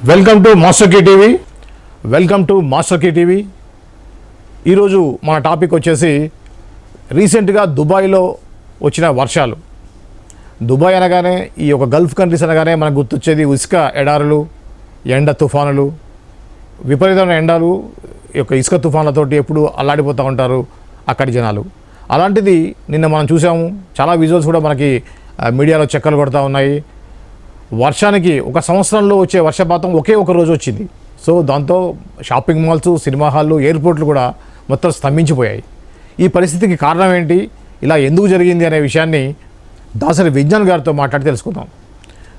Welcome to master K TV. Welcome to master K TV. ఈరోజు మన topic వచ్చేసి రీసెంట్గా దుబాయ్లో వచ్చిన వర్షాలు. దుబాయ్ అనగానే ఈ యొక్క గల్ఫ్ కంట్రీస్ అనగానే మనకు గుర్తొచ్చేది ఇసుక ఎడారులు, ఎండ తుఫానులు, విపరీతమైన ఎండలు, ఈ యొక్క ఇసుక తుఫాన్లతోటి ఎప్పుడు అల్లాడిపోతూ ఉంటారు అక్కడి జనాలు. అలాంటిది నిన్న మనం చూసాము, చాలా విజువల్స్ కూడా మనకి మీడియాలో చెక్కలు కొడతా ఉన్నాయి. వర్షానికి ఒక సంవత్సరంలో వచ్చే వర్షపాతం ఒకే ఒక రోజు వచ్చింది. సో దాంతో షాపింగ్ మాల్స్, సినిమా హాళ్ళు, ఎయిర్పోర్ట్లు కూడా మొత్తం స్తంభించిపోయాయి. ఈ పరిస్థితికి కారణం ఏంటి, ఇలా ఎందుకు జరిగింది అనే విషయాన్ని దాసరి విజ్ఞాన్ గారితో మాట్లాడి తెలుసుకుందాం.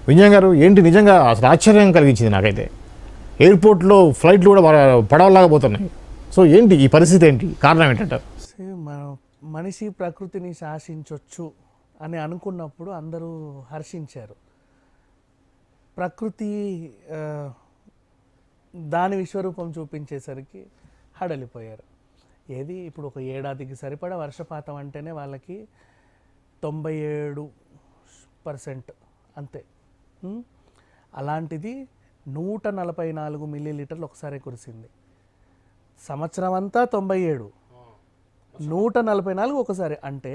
విజ్ఞాన్ గారు, ఏంటి నిజంగా అసలు ఆశ్చర్యం కలిగించింది నాకైతే. ఎయిర్పోర్ట్లో ఫ్లైట్లు కూడా పడవలాగా పోతున్నాయి. సో ఏంటి ఈ పరిస్థితి, ఏంటి కారణం ఏంటంటారు? మనిషి ప్రకృతిని శాసించవచ్చు అని అనుకున్నప్పుడు అందరూ హర్షించారు. ప్రకృతి దాని విశ్వరూపం చూపించేసరికి హడలిపోయారు. ఏది ఇప్పుడు ఒక ఏడాదికి సరిపడా వర్షపాతం అంటేనే వాళ్ళకి 97% అంతే. అలాంటిది 144 మిల్లీలీటర్లు ఒకసారి కురిసింది. సంవత్సరం అంతా 97, 144 ఒకసారి. అంటే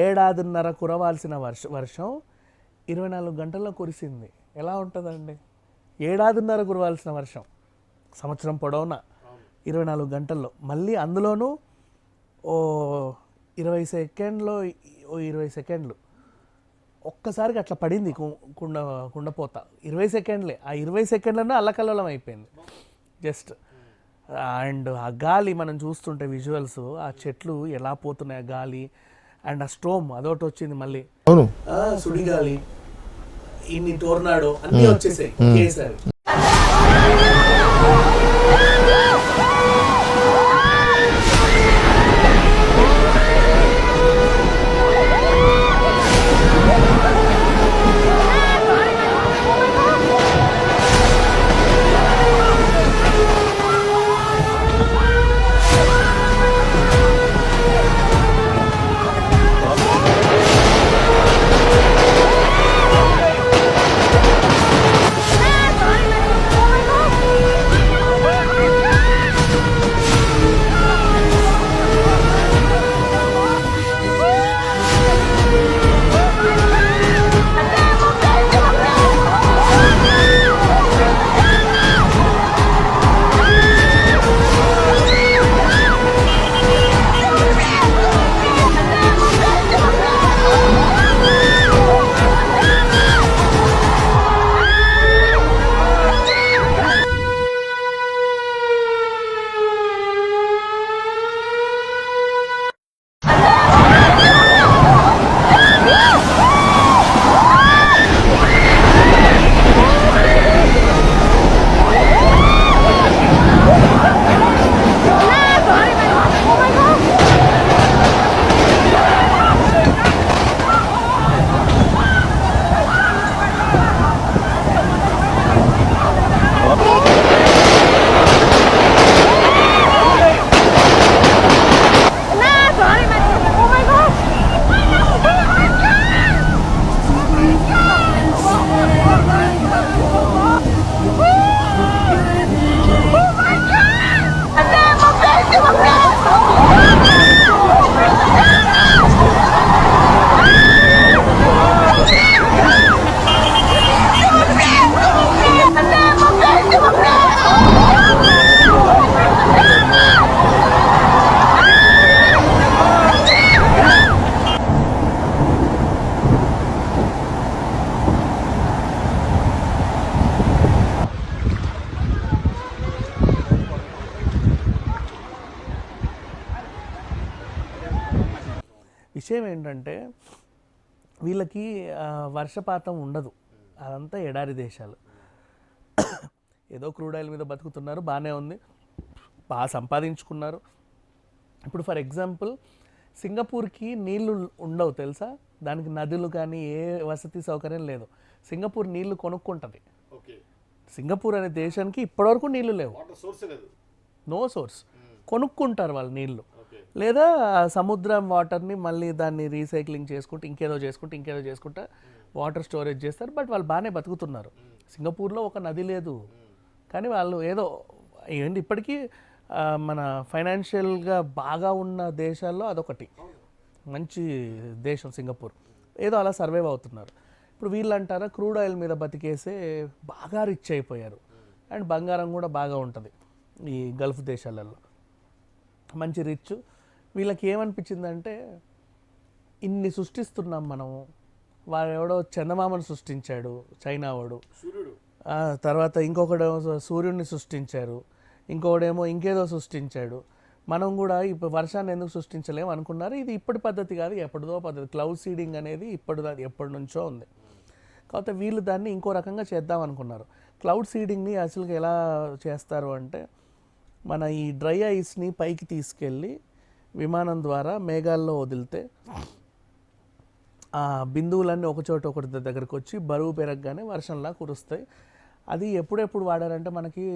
ఏడాదిన్నర కురవాల్సిన వర్షం 24 గంటల్లో కురిసింది. ఎలా ఉంటుందండి? ఏడాదిన్నర కురవాల్సిన వర్షం సంవత్సరం పొడవునా 24 గంటల్లో. మళ్ళీ అందులోనూ 20 సెకండ్లు ఒక్కసారికి అట్లా పడింది కుండపోత. 20 సెకండ్లే. ఆ 20 సెకండ్లనే అల్లకల్లోలం అయిపోయింది జస్ట్. అండ్ ఆ గాలి మనం చూస్తుంటే విజువల్స్, ఆ చెట్లు ఎలా పోతున్నాయి ఆ గాలి, అండ్ ఆ స్టోమ్ అదొకటి వచ్చింది మళ్ళీ. అవును, సుడిగాలి, ఇన్ని టోర్నాడో అన్నీ వచ్చేసాయి ఒకేసారి. విషయం ఏంటంటే వీళ్ళకి వర్షపాతం ఉండదు, అదంతా ఎడారి దేశాలు. ఏదో క్రూడ్ ఆయిల్ మీద బతుకుతున్నారు, బాగానే ఉంది, బాగా సంపాదించుకున్నారు. ఇప్పుడు ఫర్ ఎగ్జాంపుల్ సింగపూర్కి నీళ్లు ఉండవు తెలుసా, దానికి నదులు కానీ ఏ వసతి సౌకర్యం లేదు. సింగపూర్ నీళ్లు కొనుక్కుంటుంది. సింగపూర్ అనే దేశానికి ఇప్పటివరకు నీళ్లు లేవు, నో సోర్స్. కొనుక్కుంటారు వాళ్ళు నీళ్లు, లేదా సముద్రం వాటర్ని మళ్ళీ దాన్ని రీసైక్లింగ్ చేసుకుంటూ ఇంకేదో చేసుకుంటా వాటర్ స్టోరేజ్ చేస్తారు. బట్ వాళ్ళు బాగానే బతుకుతున్నారు. సింగపూర్లో ఒక నది లేదు, కానీ వాళ్ళు ఏదో ఏంటి ఇప్పటికీ మన ఫైనాన్షియల్గా బాగా ఉన్న దేశాల్లో అదొకటి మంచి దేశం సింగపూర్, ఏదో అలా సర్వైవ్ అవుతున్నారు. ఇప్పుడు వీళ్ళు అంటారా క్రూడ్ ఆయిల్ మీద బతికేసే బాగా రిచ్ అయిపోయారు. అండ్ బంగారం కూడా బాగా ఉంటుంది ఈ గల్ఫ్ దేశాలలో, మంచి రిచ్. వీళ్ళకి ఏమనిపించిందంటే ఇన్ని సృష్టిస్తున్నాం మనము, వాడు ఎవడో చందమామను సృష్టించాడు చైనా వాడు, తర్వాత ఇంకొకడేమో సూర్యుడిని సృష్టించారు, ఇంకొకడేమో ఇంకేదో సృష్టించాడు, మనం కూడా ఇప్పుడు వర్షాన్ని ఎందుకు సృష్టించలేము అనుకున్నారు. ఇది ఇప్పటి పద్ధతి కాదు, ఎప్పటిదో పద్ధతి. క్లౌడ్ సీడింగ్ అనేది ఎప్పటి నుంచో ఉంది. కాకపోతే వీళ్ళు దాన్ని ఇంకో రకంగా చేద్దాం అనుకున్నారు. క్లౌడ్ సీడింగ్ని అసలు ఎలా చేస్తారు అంటే, మన ఈ డ్రై ఐస్ని పైకి తీసుకెళ్ళి విమానం ద్వారా మేఘాల్లో వదిలితే ఆ బిందువులన్నీ ఒకటి దగ్గరకు వచ్చి బరువు పెరగగానే వర్షంలా కురుస్తాయి. అది ఎప్పుడెప్పుడు వాడారంటే మనకి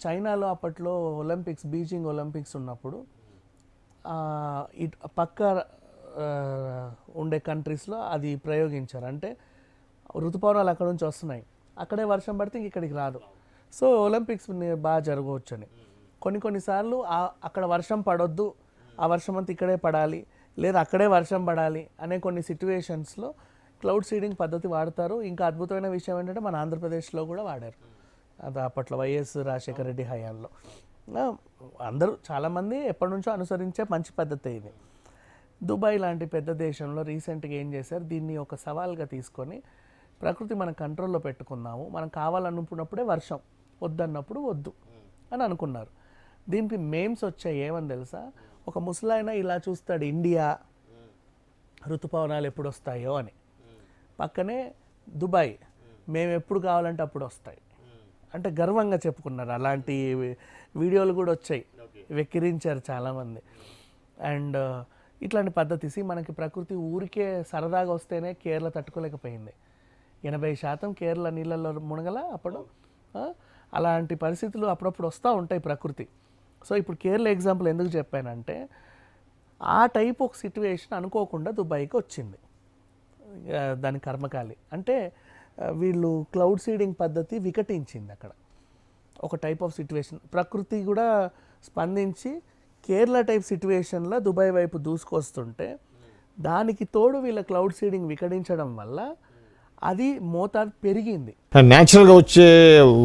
చైనాలో అప్పట్లో ఒలింపిక్స్, బీజింగ్ ఒలింపిక్స్ ఉన్నప్పుడు పక్క ఉండే కంట్రీస్లో అది ప్రయోగించారు. అంటే ఋతుపవనాలు అక్కడ నుంచి వస్తున్నాయి, అక్కడే వర్షం పడితే ఇక్కడికి రాదు, సో ఒలింపిక్స్ బాగా జరగవచ్చని. కొన్నిసార్లు అక్కడ వర్షం పడొద్దు, ఆ వర్షం అంతా ఇక్కడే పడాలి, లేదా అక్కడే వర్షం పడాలి అనే కొన్ని సిట్యువేషన్స్లో క్లౌడ్ సీడింగ్ పద్ధతి వాడతారు. ఇంకా అద్భుతమైన విషయం ఏంటంటే మన ఆంధ్రప్రదేశ్లో కూడా వాడారు. అది అప్పట్లో వైఎస్ రాజశేఖర రెడ్డి హయాంలో. అందరూ చాలామంది ఎప్పటి నుంచో అనుసరించే మంచి పద్ధతి ఇది. దుబాయ్ లాంటి పెద్ద దేశంలో రీసెంట్గా ఏం చేశారు, దీన్ని ఒక సవాల్గా తీసుకొని ప్రకృతి మన కంట్రోల్లో పెట్టుకుందాము, మనం కావాలనుకున్నప్పుడే వర్షం, వద్దన్నప్పుడు వద్దు అని అనుకున్నారు. దీనికి మేమ్స్ వచ్చాయి. ఏమని తెలుసా, ఒక ముసలాయన ఇలా చూస్తాడు ఇండియా ఋతుపవనాలు ఎప్పుడు వస్తాయో అని, పక్కనే దుబాయ్ మేము ఎప్పుడు కావాలంటే అప్పుడు వస్తాయి అంటే గర్వంగా చెప్పుకున్నారు. అలాంటి వీడియోలు కూడా వచ్చాయి, వెక్కిరించారు చాలామంది. అండ్ ఇట్లాంటి పద్ధతి మనకి ప్రకృతి ఊరికే సరదాగా వస్తేనే కేరళ తట్టుకోలేకపోయింది. 80% కేరళ నీళ్ళల్లో మునగల అప్పుడు. అలాంటి పరిస్థితులు అప్పుడప్పుడు వస్తూ ఉంటాయి ప్రకృతి. సో ఇప్పుడు కేరళ ఎగ్జాంపుల్ ఎందుకు చెప్పానంటే, ఆ టైప్ ఒక సిట్యువేషన్ అనుకోకుండా దుబాయ్కి వచ్చింది. దాని కర్మకాలి అంటే వీళ్ళు క్లౌడ్ సీడింగ్ పద్ధతి వికటించింది అక్కడ. ఒక టైప్ ఆఫ్ సిట్యువేషన్ ప్రకృతి కూడా స్పందించి కేరళ టైప్ సిట్యువేషన్లో దుబాయ్ వైపు దూసుకొస్తుంటే, దానికి తోడు వీళ్ళ క్లౌడ్ సీడింగ్ వికటించడం వల్ల అది మోతాదు పెరిగింది. న్యాచురల్గా వచ్చే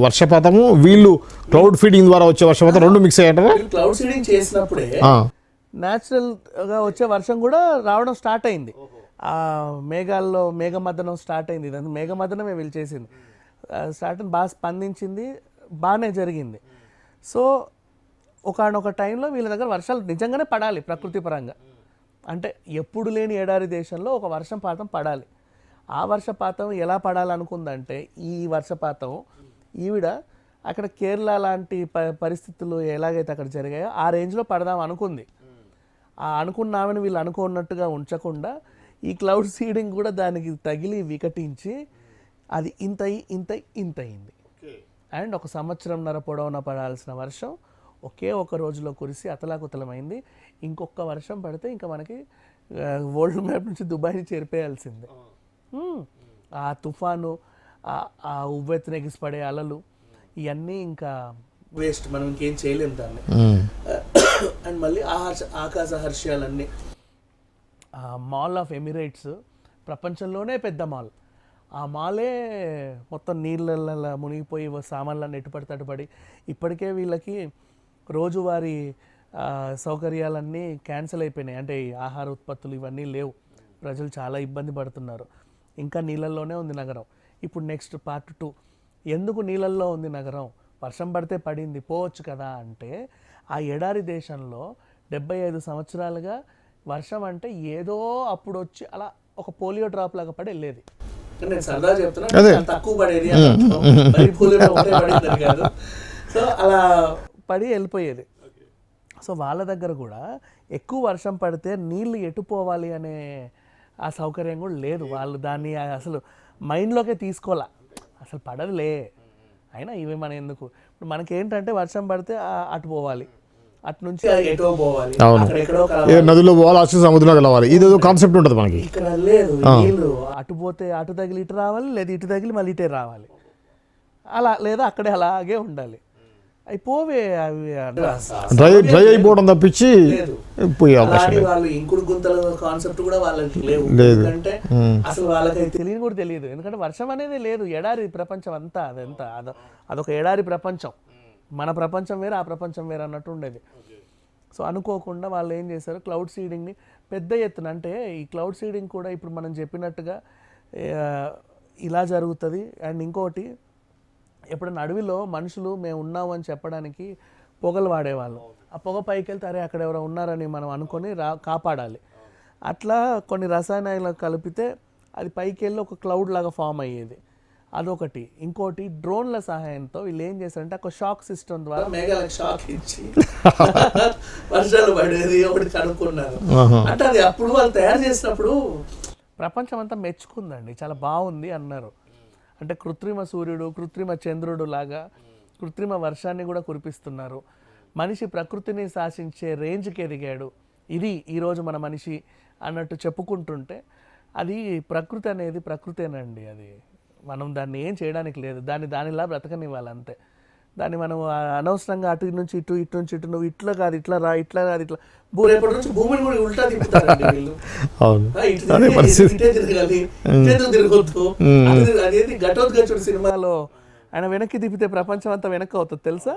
వర్షపాతము, వీళ్ళు క్లౌడ్ ఫీడింగ్ ద్వారా వచ్చే వర్షపాతం రెండు మిక్స్ అయ్యారు. క్లౌడ్ సీడింగ్ చేసినప్పుడే న్యాచురల్గా వచ్చే వర్షం కూడా రావడం స్టార్ట్ అయింది. ఆ మేఘాల్లో మేఘమద్దనం స్టార్ట్ అయింది. ఇదంతా మేఘమద్దనమే వీళ్ళు చేసింది. స్టార్ట్ బాగా స్పందించింది, బాగానే జరిగింది. సో ఒకనొక టైంలో వీళ్ళ దగ్గర వర్షాలు నిజంగానే పడాలి ప్రకృతి పరంగా. అంటే ఎప్పుడు లేని ఎడారి దేశంలో ఒక వర్షపాతం పడాలి. ఆ వర్షపాతం ఎలా పడాలనుకుందంటే, ఈ వర్షపాతం ఈవిడ అక్కడ కేరళ లాంటి పరిస్థితులు ఎలాగైతే అక్కడ జరిగాయో ఆ రేంజ్లో పడదాం అనుకుంది. ఆ అనుకున్నామని వీళ్ళు అనుకున్నట్టుగా ఉంచకుండా ఈ క్లౌడ్ సీడింగ్ కూడా దానికి తగిలి వికటించి అది ఇంత అయింది. అండ్ 1.5 సంవత్సరంన్నర పొడవున పడాల్సిన వర్షం ఒకే ఒక రోజులో కురిసి అతలాకుతలమైంది. ఇంకొక వర్షం పడితే ఇంకా మనకి వరల్డ్ మ్యాప్ నుంచి దుబాయ్ని చేరిపేయాల్సిందే. ఆ తుఫాను, ఆ ఉవ్వెత్తున ఎగిసిపడే అలలు, ఇవన్నీ ఇంకా వేస్ట్, మనం ఇంకేం చేయలేము దాన్ని. అండ్ మళ్ళీ ఆకాశ హర్షాలన్నీ. మాల్ ఆఫ్ ఎమిరేట్స్ ప్రపంచంలోనే పెద్ద మాల్. ఆ మాలే మొత్తం నీళ్ళల్లో మునిగిపోయి సామాన్లన్నీ ఎటుపడితే అటుపడి ఇప్పటికే వీళ్ళకి రోజువారీ సౌకర్యాలన్నీ క్యాన్సిల్ అయిపోయినాయి. అంటే ఆహార ఉత్పత్తులు ఇవన్నీ లేవు, ప్రజలు చాలా ఇబ్బంది పడుతున్నారు. ఇంకా నీళ్ళల్లోనే ఉంది నగరం. ఇప్పుడు నెక్స్ట్ పార్ట్ 2, ఎందుకు నీళ్ళల్లో ఉంది నగరం, వర్షం పడితే పడింది పోవచ్చు కదా అంటే, ఆ ఎడారి దేశంలో 75 సంవత్సరాలుగా వర్షం అంటే ఏదో అప్పుడు వచ్చి అలా ఒక పోలియో డ్రాప్ లాగా పడి వెళ్ళేది. నేను సరదా చెప్తున్నా, తక్కువ పడేది కాదు. సో అలా పడి వెళ్ళిపోయేది. సో వాళ్ళ దగ్గర కూడా ఎక్కువ వర్షం పడితే నీళ్ళు ఎటుపోవాలి అనే ఆ సౌకర్యం కూడా లేదు. వాళ్ళు దాన్ని అసలు మైండ్లోకే తీసుకోవాలా, అసలు పడదులే అయినా ఇవి మన ఎందుకు. ఇప్పుడు మనకేంటంటే వర్షం పడితే అటు పోవాలి, అటు నుంచి ఎటో పోవాలి, నదుల్లో పోవాలి, సముద్రంలో కలవాలి, ఇదేదో కాన్సెప్ట్ ఉంటుంది మనకి. ఇక్కడ లేదు, నీళ్ళు అటు పోతే అటు తగిలి ఇటు రావాలి, లేదా ఇటు తగిలి మళ్ళీ ఇటే రావాలి. అలా లేదా అక్కడే అలాగే ఉండాలి. అవి పోవే అవి డ్రై అయిపోవడం తప్పించి లేదు. పోయే అవకాశం అలాంటి లేదు. వాళ్ళు ఇంకుడు గుంతల కాన్సెప్ట్ కూడా వాళ్ళకి లేవు. లేదు. ఎందుకంటే అసలు వాళ్ళకి తెలియని కూడా తెలియదు. ఎందుకంటే వర్షం అనేది లేదు, ఎడారి ప్రపంచం అంతా అదంతా అదొక ఎడారి ప్రపంచం. మన ప్రపంచం వేరే, ఆ ప్రపంచం వేరే అన్నట్టు ఉండేది. సో అనుకోకుండా వాళ్ళు ఏం చేశారు, క్లౌడ్ సీడింగ్ని పెద్ద ఎత్తున, అంటే ఈ క్లౌడ్ సీడింగ్ కూడా ఇప్పుడు మనం చెప్పినట్టుగా ఇలా జరుగుతుంది. అండ్ ఇంకోటి, ఎప్పుడైనా అడవిలో మనుషులు మేము ఉన్నాము అని చెప్పడానికి పొగలు వాడేవాళ్ళు. ఆ పొగ పైకి వెళ్తే అరే అక్కడ ఎవరో ఉన్నారని మనం అనుకొని కాపాడాలి. అట్లా కొన్ని రసాయనాలు కలిపితే అది పైకి వెళ్ళి ఒక క్లౌడ్ లాగా ఫామ్ అయ్యేది. అదొకటి. ఇంకోటి, డ్రోన్ల సహాయంతో వీళ్ళు ఏం చేశారంటే ఒక షాక్ సిస్టమ్ ద్వారా మేఘాలకు షాక్ ఇచ్చి వర్షాలు పడేది ఒకటి కనుక్కున్నారు. అంటే అది అప్పుడు వాళ్ళు తయారు చేసినప్పుడు ప్రపంచం అంతా మెచ్చుకుందండి, చాలా బాగుంది అన్నారు. అంటే కృత్రిమ సూర్యుడు, కృత్రిమ చంద్రుడు లాగా కృత్రిమ వర్షాన్ని కూడా కురిపిస్తున్నారు. మనిషి ప్రకృతిని శాసించే రేంజ్కి ఎదిగాడు, ఇది ఈరోజు మన మనిషి అన్నట్టు చెప్పుకుంటుంటే, అది ప్రకృతి అనేది ప్రకృతేనండి. అది మనం దాన్ని ఏం చేయడానికి లేదు, దానిలా బ్రతకనివ్వాలి అంతే. దాన్ని మనం అనవసరంగా అటు నుంచి ఇటు, ఇటు నుంచి ఇటు, నువ్వు ఇట్లా కాదు ఇట్లా రా, ఇట్లా కాదు ఇట్లా, రేపటి నుంచి భూమిని కూడా ఉల్టా తిప్పుతారండి వీళ్ళు. ఇటే తిరగాలి, ఇటేందుకు తిరగొద్దు. అదేది ఘటోద్గచుడు సినిమాలో ఆయన వెనక్కి తిప్పితే ప్రపంచం అంతా వెనక్కి అవుతుంది తెలుసా.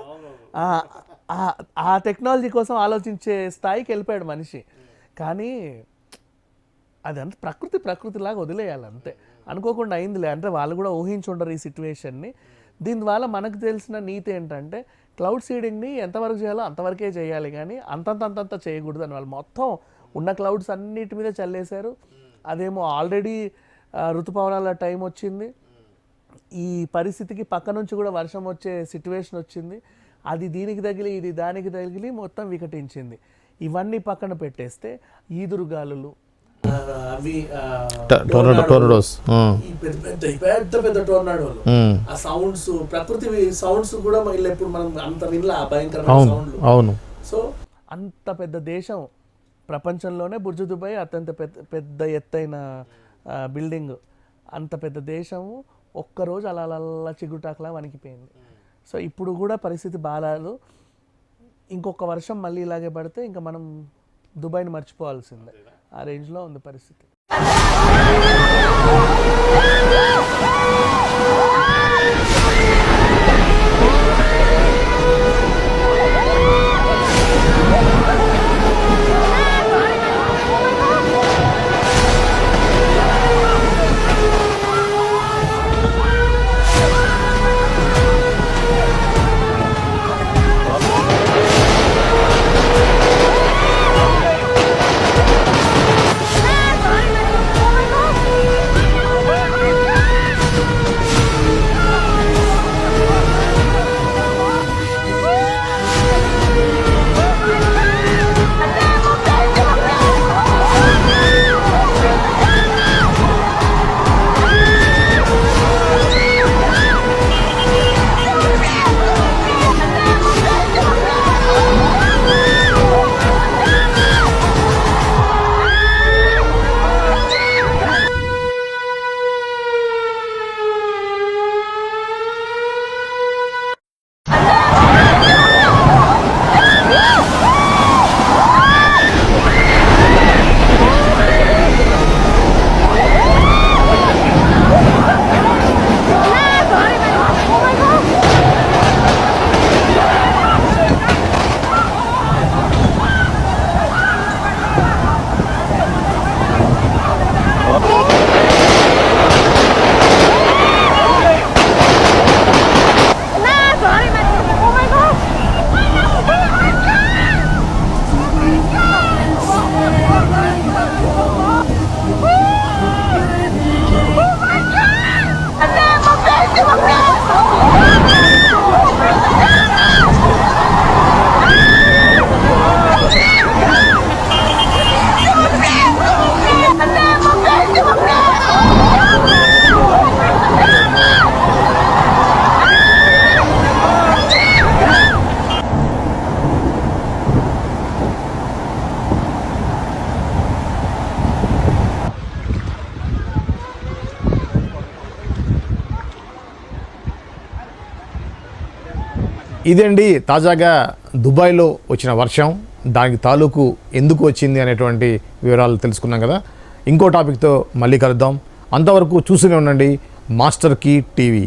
ఆ టెక్నాలజీ కోసం ఆలోచించే స్థాయికి వెళ్ళిపోయాడు మనిషి. కానీ అదంతా ప్రకృతిలాగా వదిలేయాలి అంతే. అనుకోకుండా అయిందిలే అంటే వాళ్ళు కూడా ఊహించుండరు ఈ సిచ్యువేషన్ని. దీనివల్ల మనకు తెలిసిన నీతి ఏంటంటే, క్లౌడ్ సీడింగ్ని ఎంతవరకు చేయాలో అంతవరకే చేయాలి, కానీ అంతంత చేయకూడదు అని వాళ్ళు మొత్తం ఉన్న క్లౌడ్స్ అన్నిటి మీద చల్లేశారు. అదేమో ఆల్రెడీ ఋతుపవనాల టైం వచ్చింది, ఈ పరిస్థితికి పక్క నుంచి కూడా వర్షం వచ్చే సిచ్యువేషన్ వచ్చింది. అది దీనికి తగిలి ఇది దానికి తగిలి మొత్తం వికటించింది. ఇవన్నీ పక్కన పెట్టేస్తే ఈదురుగాలులు, అవి టోర్నాడోస్, పెద్ద టోర్నాడోలు, ఆ సౌండ్స్, ప్రకృతి సౌండ్స్ కూడా మళ్ళీ ఎప్పుడు మనం అంత వినలా భయంకరమైన సౌండ్లు. అవును. సో అంత పెద్ద దేశం ప్రపంచంలోనే బుర్జ్ దుబాయ్ అత్యంత పెద్ద ఎత్తైన బిల్డింగ్, అంత పెద్ద దేశము ఒక్కరోజు అలా చిగుటాకులా వణికిపోయింది. సో ఇప్పుడు కూడా పరిస్థితి బాగాలేదు. ఇంకొక వర్షం మళ్ళీ ఇలాగే పడితే ఇంకా మనం దుబాయ్ని మర్చిపోవాల్సిందే, ఆ రేంజ్లో ఉంది పరిస్థితి. ఇదండి తాజాగా దుబాయ్లో వచ్చిన వర్షం, దానికి తాలూకు ఎందుకు వచ్చింది అనేటువంటి వివరాలు తెలుసుకున్నాం కదా. ఇంకో టాపిక్తో మళ్ళీ కలుద్దాం. అంతవరకు చూస్తూనే ఉండండి మాస్టర్ కీ టీవీ.